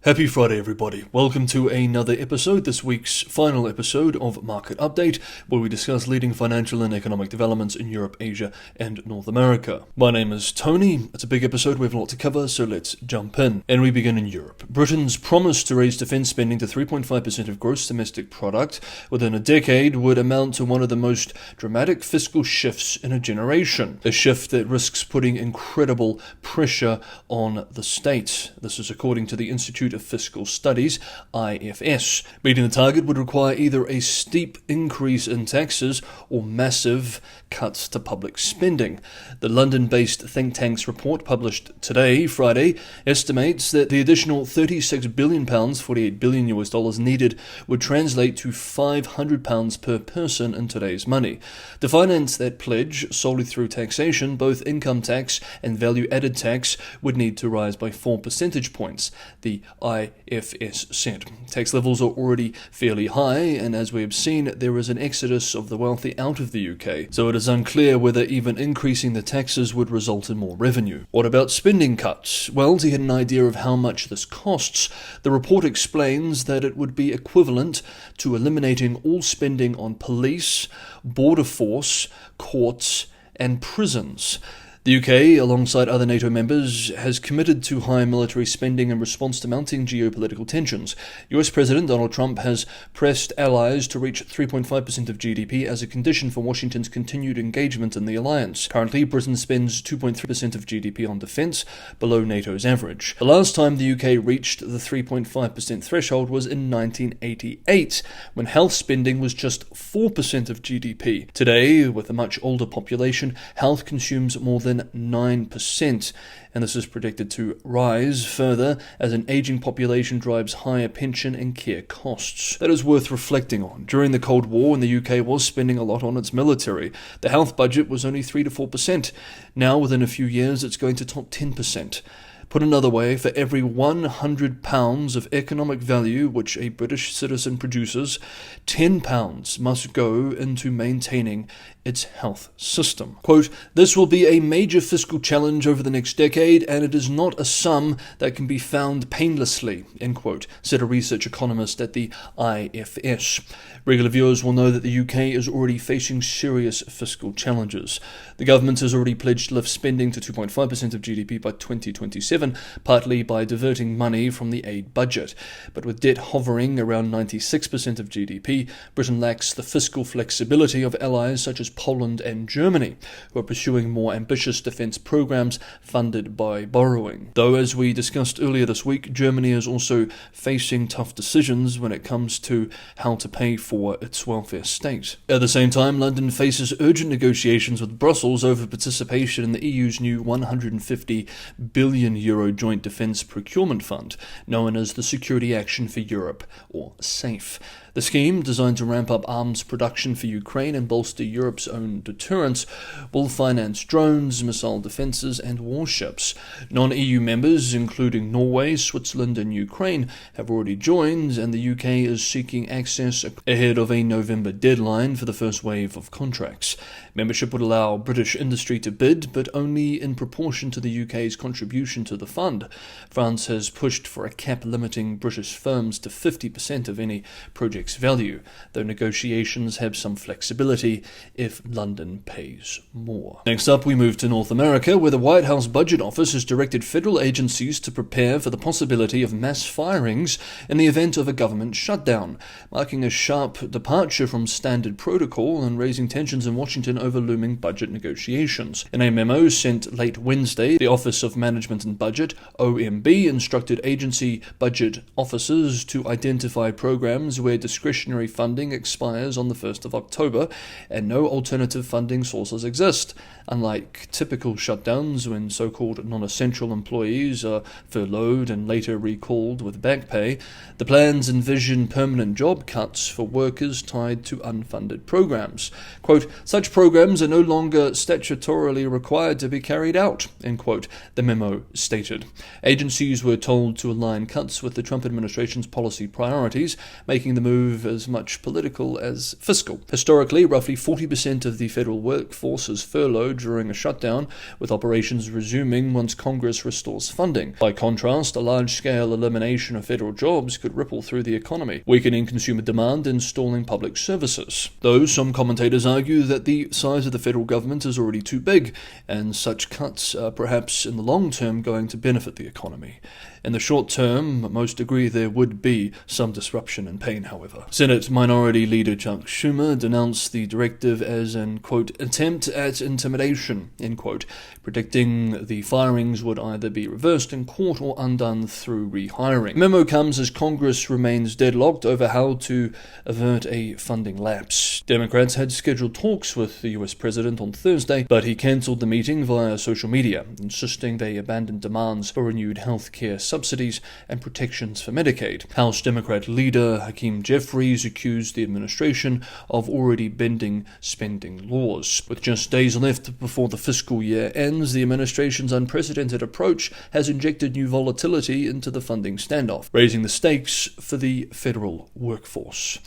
Happy Friday, everybody. Welcome to another episode, this week's final episode of Market Update, where we discuss leading financial and economic developments in Europe, Asia, and North America. My name is Tony. It's a big episode. We have a lot to cover, so let's jump in. And we begin in Europe. Britain's promise to raise defence spending to 3.5% of gross domestic product within a decade would amount to one of the most dramatic fiscal shifts in a generation. A shift that risks putting incredible pressure on the state. This is according to the Institute of Fiscal Studies, IFS. Meeting the target would require either a steep increase in taxes or massive cuts to public spending. The London-based think tank's report, published today, Friday, estimates that the additional £36 billion, $48 billion needed would translate to £500 per person in today's money. To finance that pledge solely through taxation, both income tax and value-added tax would need to rise by 4 percentage points, the IFS said. Tax levels are already fairly high, and as we have seen, there is an exodus of the wealthy out of the UK, so it is unclear whether even increasing the taxes would result in more revenue. What about spending cuts? Well, to get an idea of how much this costs, the report explains that it would be equivalent to eliminating all spending on police, border force, courts, and prisons. The UK, alongside other NATO members, has committed to high military spending in response to mounting geopolitical tensions. US President Donald Trump has pressed allies to reach 3.5% of GDP as a condition for Washington's continued engagement in the alliance. Currently, Britain spends 2.3% of GDP on defence, below NATO's average. The last time the UK reached the 3.5% threshold was in 1988, when health spending was just 4% of GDP. Today, with a much older population, health consumes more than 9%, and this is predicted to rise further as an aging population drives higher pension and care costs. That is worth reflecting on. During the Cold War, when the UK was spending a lot on its military, the health budget was only 3 to 4%. Now, within a few years, it's going to top 10%. Put another way, for every £100 of economic value which a British citizen produces, £10 must go into maintaining its health system. Quote, "This will be a major fiscal challenge over the next decade, and it is not a sum that can be found painlessly," end quote, said a research economist at the IFS. Regular viewers will know that the UK is already facing serious fiscal challenges. The government has already pledged to lift spending to 2.5% of GDP by 2027, partly by diverting money from the aid budget. But with debt hovering around 96% of GDP, Britain lacks the fiscal flexibility of allies such as Poland and Germany, who are pursuing more ambitious defence programs funded by borrowing. Though, as we discussed earlier this week, Germany is also facing tough decisions when it comes to how to pay for its welfare state. At the same time, London faces urgent negotiations with Brussels over participation in the EU's new €150 billion joint defence procurement fund, known as the Security Action for Europe, or SAFE. The scheme, designed to ramp up arms production for Ukraine and bolster Europe's own deterrence, will finance drones, missile defences and warships. Non-EU members, including Norway, Switzerland and Ukraine, have already joined, and the UK is seeking access ahead of a November deadline for the first wave of contracts. Membership would allow British industry to bid, but only in proportion to the UK's contribution to the fund. France has pushed for a cap limiting British firms to 50% of any project value, though negotiations have some flexibility if London pays more. Next up, we move to North America, where the White House Budget Office has directed federal agencies to prepare for the possibility of mass firings in the event of a government shutdown, marking a sharp departure from standard protocol and raising tensions in Washington over looming budget negotiations. In a memo sent late Wednesday, the Office of Management and Budget, OMB, instructed agency budget officers to identify programs where discretionary funding expires on the 1st of October and no alternative funding sources exist. Unlike typical shutdowns when so-called non-essential employees are furloughed and later recalled with back pay, the plans envision permanent job cuts for workers tied to unfunded programs. Quote, "Such programs are no longer statutorily required to be carried out," end quote, the memo stated. Agencies were told to align cuts with the Trump administration's policy priorities, making the move move as much political as fiscal. Historically, roughly 40% of the federal workforce is furloughed during a shutdown, with operations resuming once Congress restores funding. By contrast, a large-scale elimination of federal jobs could ripple through the economy, weakening consumer demand and stalling public services. Though some commentators argue that the size of the federal government is already too big, and such cuts are perhaps in the long term going to benefit the economy. In the short term, most agree there would be some disruption and pain, however. Senate Minority Leader Chuck Schumer denounced the directive as an, quote, attempt at intimidation, end quote, predicting the firings would either be reversed in court or undone through rehiring. The memo comes as Congress remains deadlocked over how to avert a funding lapse. Democrats had scheduled talks with the US president on Thursday, but he cancelled the meeting via social media, insisting they abandon demands for renewed health care subsidies and protections for Medicaid. House Democrat leader Hakeem Jeffries accused the administration of already bending spending laws. With just days left before the fiscal year ends, the administration's unprecedented approach has injected new volatility into the funding standoff, raising the stakes for the federal workforce.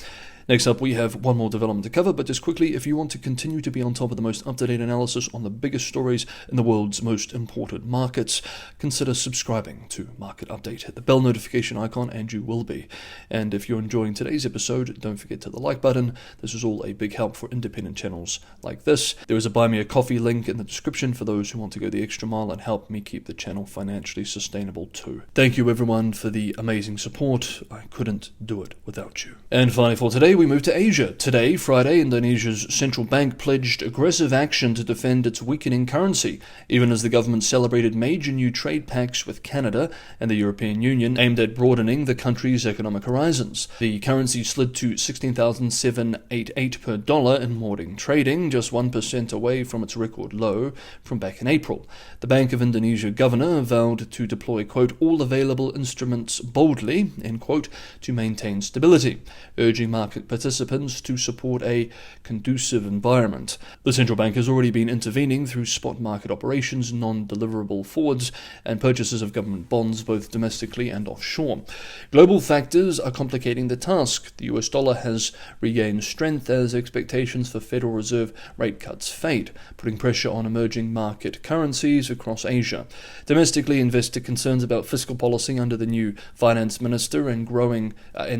Next up, we have one more development to cover, but just quickly, if you want to continue to be on top of the most up-to-date analysis on the biggest stories in the world's most important markets, consider subscribing to Market Update. Hit the bell notification icon and you will be. And if you're enjoying today's episode, don't forget to hit the like button. This is all a big help for independent channels like this. There is a Buy Me a Coffee link in the description for those who want to go the extra mile and help me keep the channel financially sustainable too. Thank you everyone for the amazing support. I couldn't do it without you. And finally for today, we move to Asia. Today, Friday, Indonesia's central bank pledged aggressive action to defend its weakening currency, even as the government celebrated major new trade pacts with Canada and the European Union aimed at broadening the country's economic horizons. The currency slid to 16,788 per dollar in morning trading, just 1% away from its record low from back in April. The Bank of Indonesia governor vowed to deploy, quote, all available instruments boldly, end quote, to maintain stability, urging market participants to support a conducive environment. The central bank has already been intervening through spot market operations, non-deliverable forwards, and purchases of government bonds both domestically and offshore. Global factors are complicating the task. The US dollar has regained strength as expectations for Federal Reserve rate cuts fade, putting pressure on emerging market currencies across Asia. Domestically, investor concerns about fiscal policy under the new finance minister and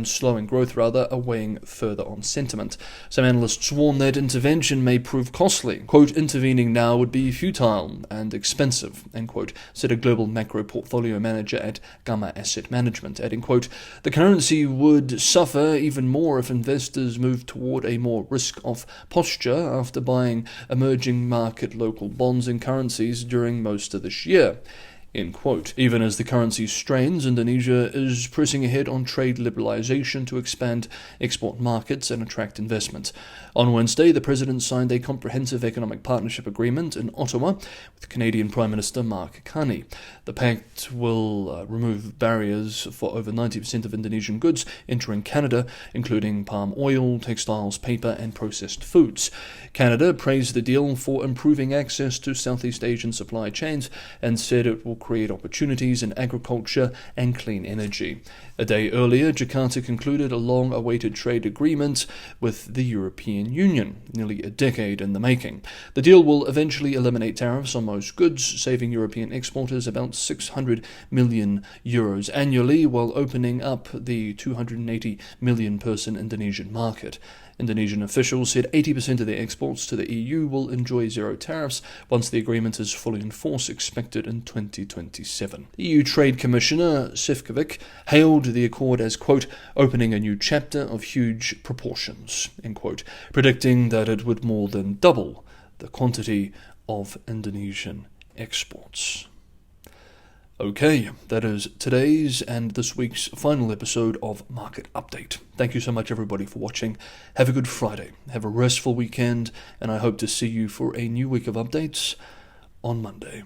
slowing growth are weighing further on sentiment. Some analysts warn that intervention may prove costly. Quote, intervening now would be futile and expensive, end quote, said a global macro portfolio manager at Gamma Asset Management, adding, quote, the currency would suffer even more if investors move toward a more risk-off posture after buying emerging market local bonds and currencies during most of this year. End quote. Even as the currency strains, Indonesia is pressing ahead on trade liberalization to expand export markets and attract investment. On Wednesday, the president signed a comprehensive economic partnership agreement in Ottawa with Canadian Prime Minister Mark Carney. The pact will remove barriers for over 90% of Indonesian goods entering Canada, including palm oil, textiles, paper, and processed foods. Canada praised the deal for improving access to Southeast Asian supply chains and said it will create opportunities in agriculture and clean energy. A day earlier, Jakarta concluded a long-awaited trade agreement with the European Union, nearly a decade in the making. The deal will eventually eliminate tariffs on most goods, saving European exporters about 600 million euros annually, while opening up the 280 million person Indonesian market. Indonesian officials said 80% of their exports to the EU will enjoy zero tariffs once the agreement is fully in force, expected in 2027. EU Trade Commissioner Šefčovič hailed the accord as, quote, opening a new chapter of huge proportions, end quote, predicting that it would more than double the quantity of Indonesian exports. Okay, that is today's and this week's final episode of Market Update. Thank you so much everybody for watching. Have a good Friday, have a restful weekend, and I hope to see you for a new week of updates on Monday.